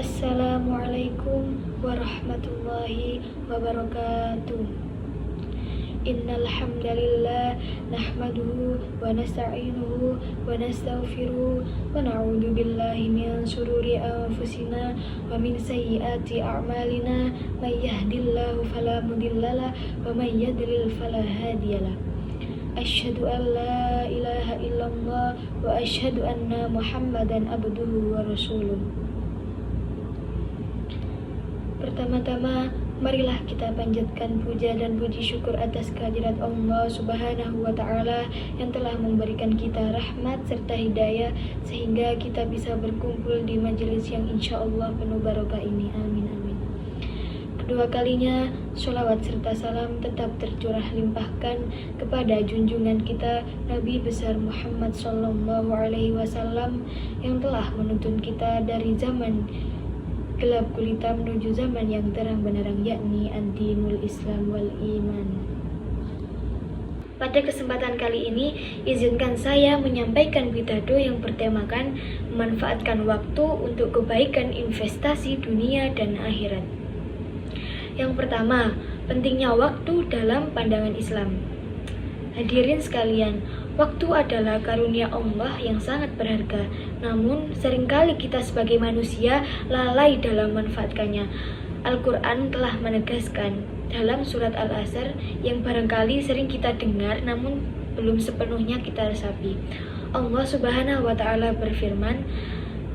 Assalamualaikum warahmatullahi wabarakatuh. Innal hamdalillah nahmaduhu wa nasta'inuhu wa nastaghfiruh wa na'udzu billahi min shururi anfusina wa min sayyiati a'malina may yahdihillahu fala mudhillalah wa may yudlil fala hadiyalah. Asyhadu an la ilaha illallah wa asyhadu anna Muhammadan abduhu wa rasuluh. Pertama-tama, marilah kita panjatkan puja dan puji syukur atas kehadirat Allah Subhanahu wa Ta'ala yang telah memberikan kita rahmat serta hidayah sehingga kita bisa berkumpul di majelis yang insya Allah penuh barokah ini. Amin amin. Kedua kalinya, sholawat serta salam tetap tercurah limpahkan kepada junjungan kita Nabi besar Muhammad Sallallahu Alaihi Wasallam yang telah menuntun kita dari zaman gelap gulita menuju zaman yang terang benderang, yakni ad-dinul Islam wal iman. Pada kesempatan kali ini, izinkan saya menyampaikan pidato yang bertemakan memanfaatkan waktu untuk kebaikan investasi dunia dan akhirat. Yang pertama, pentingnya waktu dalam pandangan Islam. Hadirin sekalian, waktu adalah karunia Allah yang sangat berharga. Namun, seringkali kita sebagai manusia lalai dalam memanfaatkannya. Al-Quran telah menegaskan dalam surat Al-Asr yang barangkali sering kita dengar namun belum sepenuhnya kita resapi. Allah Subhanahu wa Ta'ala berfirman,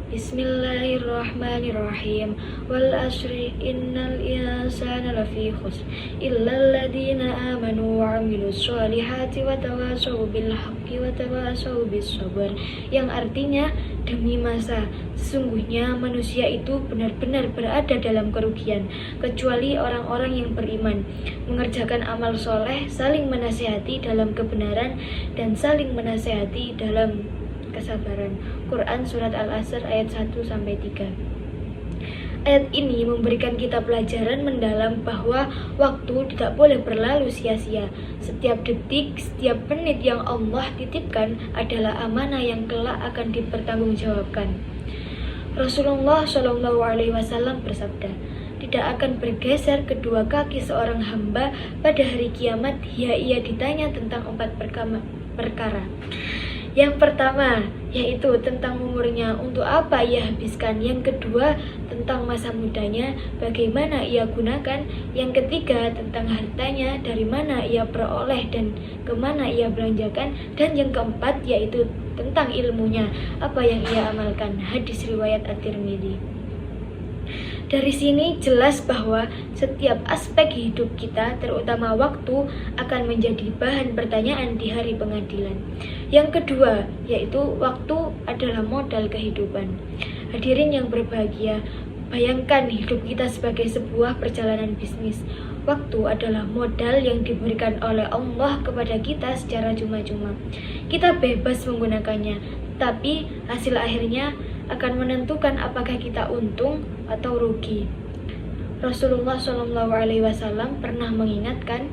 Bismillahirrahmanirrahim. Wal asri innal insana lafi khusr illal ladzina amanu wa 'amilus sholihati wa tawashaw bil haqqi wa tawashaw bis sabr. Yang artinya, demi masa, sesungguhnya manusia itu benar-benar berada dalam kerugian kecuali orang-orang yang beriman, mengerjakan amal soleh, saling menasihati dalam kebenaran dan saling menasihati dalam kesabaran. Quran Surat Al-Asr ayat 1-3. Ayat ini memberikan kita pelajaran mendalam bahwa waktu tidak boleh berlalu sia-sia. Setiap detik, setiap menit yang Allah titipkan adalah amanah yang kelak akan dipertanggungjawabkan. Rasulullah Shallallahu Alaihi Wasallam bersabda, tidak akan bergeser kedua kaki seorang hamba pada hari kiamat hingga ia ditanya tentang 4 perkara. Yang pertama, yaitu tentang umurnya, untuk apa ia habiskan. Yang kedua, tentang masa mudanya, bagaimana ia gunakan. Yang ketiga, tentang hartanya, dari mana ia peroleh dan kemana ia belanjakan. Dan yang keempat, yaitu tentang ilmunya, apa yang ia amalkan. Hadis riwayat At-Tirmidzi. Dari sini jelas bahwa setiap aspek hidup kita, terutama waktu, akan menjadi bahan pertanyaan di hari pengadilan. Yang kedua, yaitu waktu adalah modal kehidupan. Hadirin yang berbahagia, bayangkan hidup kita sebagai sebuah perjalanan bisnis. Waktu adalah modal yang diberikan oleh Allah kepada kita secara cuma-cuma. Kita bebas menggunakannya, tapi hasil akhirnya akan menentukan apakah kita untung atau rugi. Rasulullah SAW pernah mengingatkan,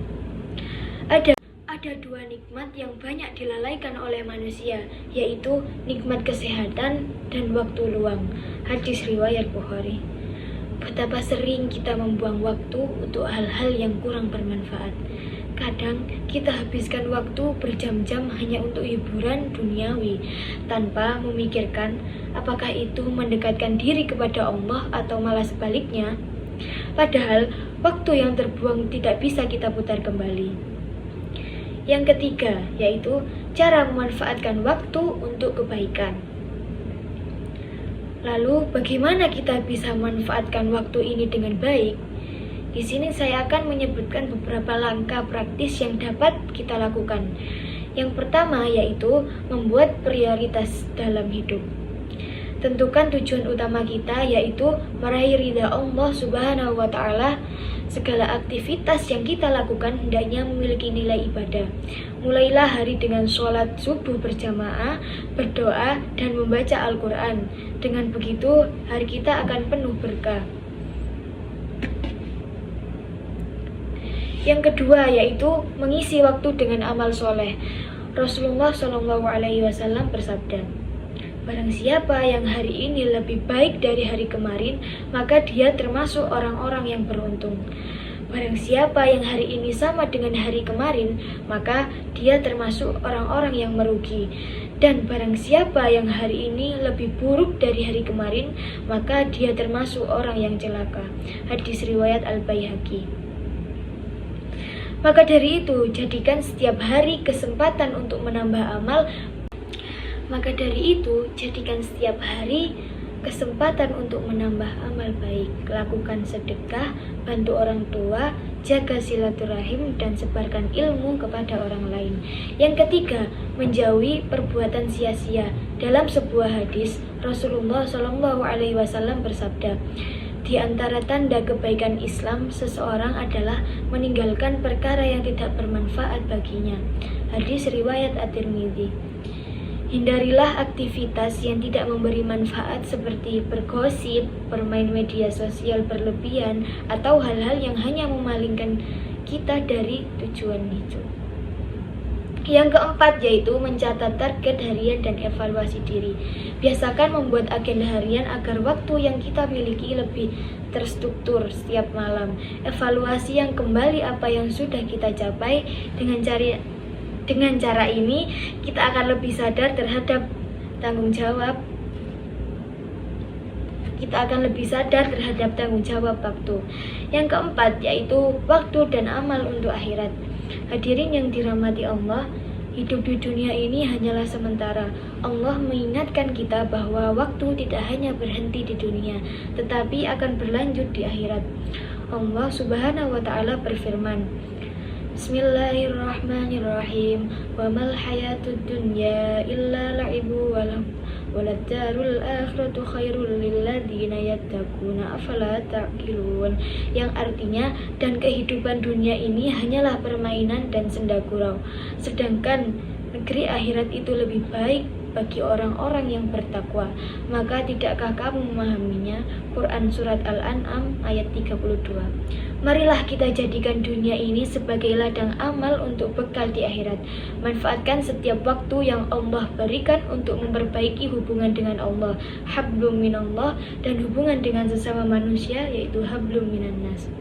ada 2 nikmat yang banyak dilalaikan oleh manusia, yaitu nikmat kesehatan dan waktu luang. Hadis riwayat Bukhari. Betapa sering kita membuang waktu untuk hal-hal yang kurang bermanfaat. Kadang kita habiskan waktu berjam-jam hanya untuk hiburan duniawi, tanpa memikirkan apakah itu mendekatkan diri kepada Allah atau malah sebaliknya. Padahal waktu yang terbuang tidak bisa kita putar kembali. Yang ketiga, yaitu cara memanfaatkan waktu untuk kebaikan. Lalu bagaimana kita bisa memanfaatkan waktu ini dengan baik? Di sini saya akan menyebutkan beberapa langkah praktis yang dapat kita lakukan. Yang pertama yaitu membuat prioritas dalam hidup. Tentukan tujuan utama kita, yaitu meraih ridha Allah Subhanahu wa Ta'ala. Segala aktivitas yang kita lakukan hendaknya memiliki nilai ibadah. Mulailah hari dengan sholat subuh berjamaah, berdoa, dan membaca Al-Quran. Dengan begitu, hari kita akan penuh berkah. Yang kedua yaitu mengisi waktu dengan amal soleh. Rasulullah SAW bersabda, Barang siapa yang hari ini lebih baik dari hari kemarin, maka dia termasuk orang-orang yang beruntung. Barang siapa yang hari ini sama dengan hari kemarin, maka dia termasuk orang-orang yang merugi. Dan barang siapa yang hari ini lebih buruk dari hari kemarin, maka dia termasuk orang yang celaka. Hadis riwayat Al-Baihaqi. Maka dari itu, jadikan setiap hari kesempatan untuk menambah amal. Maka dari itu, jadikan setiap hari kesempatan untuk menambah amal baik. Lakukan sedekah, bantu orang tua, jaga silaturahim, dan sebarkan ilmu kepada orang lain. Yang ketiga, menjauhi perbuatan sia-sia. Dalam sebuah hadis, Rasulullah SAW bersabda, di antara tanda kebaikan Islam seseorang adalah meninggalkan perkara yang tidak bermanfaat baginya. Hadis riwayat At-Tirmidzi. Hindarilah aktivitas yang tidak memberi manfaat seperti bergosip, bermain media sosial berlebihan, atau hal-hal yang hanya memalingkan kita dari tujuan itu. Yang keempat yaitu mencatat target harian dan evaluasi diri. Biasakan membuat agenda harian agar waktu yang kita miliki lebih terstruktur setiap malam. Evaluasi yang kembali apa yang sudah kita capai. Dengan cara ini, kita akan lebih sadar terhadap tanggung jawab. Waktu. Yang keempat yaitu waktu dan amal untuk akhirat. Hadirin yang dirahmati Allah, hidup di dunia ini hanyalah sementara. Allah mengingatkan kita bahwa waktu tidak hanya berhenti di dunia, tetapi akan berlanjut di akhirat. Allah Subhanahu wa Ta'ala berfirman, Bismillahirrahmanirrahim. Wa mal hayatud dunya illa la'ibu walad darul akhiratu khairul lil ladzina yattaquna afala ta'qilun. Yang artinya, dan kehidupan dunia ini hanyalah permainan dan senda gurau, sedangkan negeri akhirat itu lebih baik bagi orang-orang yang bertakwa. Maka tidakkah kamu memahaminya? Quran Surat Al-An'am ayat 32. Marilah kita jadikan dunia ini sebagai ladang amal untuk bekal di akhirat. Manfaatkan setiap waktu yang Allah berikan untuk memperbaiki hubungan dengan Allah, hablum minallah, dan hubungan dengan sesama manusia, yaitu hablum minannas.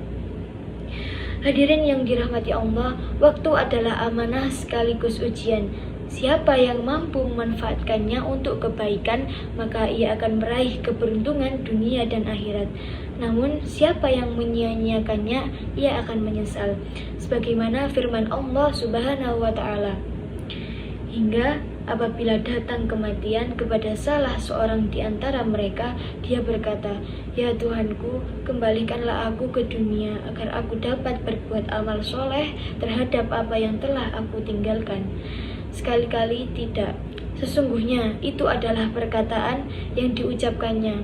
Hadirin yang dirahmati Allah, waktu adalah amanah sekaligus ujian. Siapa yang mampu memanfaatkannya untuk kebaikan, maka ia akan meraih keberuntungan dunia dan akhirat. Namun, siapa yang menyia-nyiakannya, ia akan menyesal. Sebagaimana firman Allah Subhanahu wa Ta'ala, hingga apabila datang kematian kepada salah seorang di antara mereka, dia berkata, "Ya Tuhanku, kembalikanlah aku ke dunia agar aku dapat berbuat amal soleh terhadap apa yang telah aku tinggalkan." Sekali-kali tidak. Sesungguhnya itu adalah perkataan yang diucapkannya.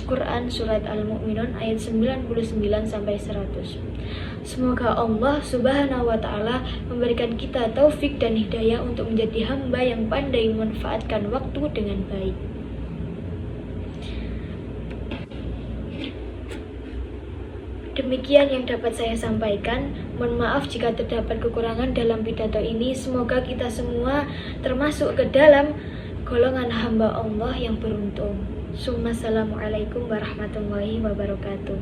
Quran Surat Al-Mu'minun ayat 99-100. Semoga Allah Subhanahu wa Ta'ala memberikan kita taufik dan hidayah untuk menjadi hamba yang pandai memanfaatkan waktu dengan baik. Demikian yang dapat saya sampaikan. Mohon maaf jika terdapat kekurangan dalam pidato ini. Semoga kita semua termasuk ke dalam golongan hamba Allah yang beruntung. Assalamualaikum warahmatullahi wabarakatuh.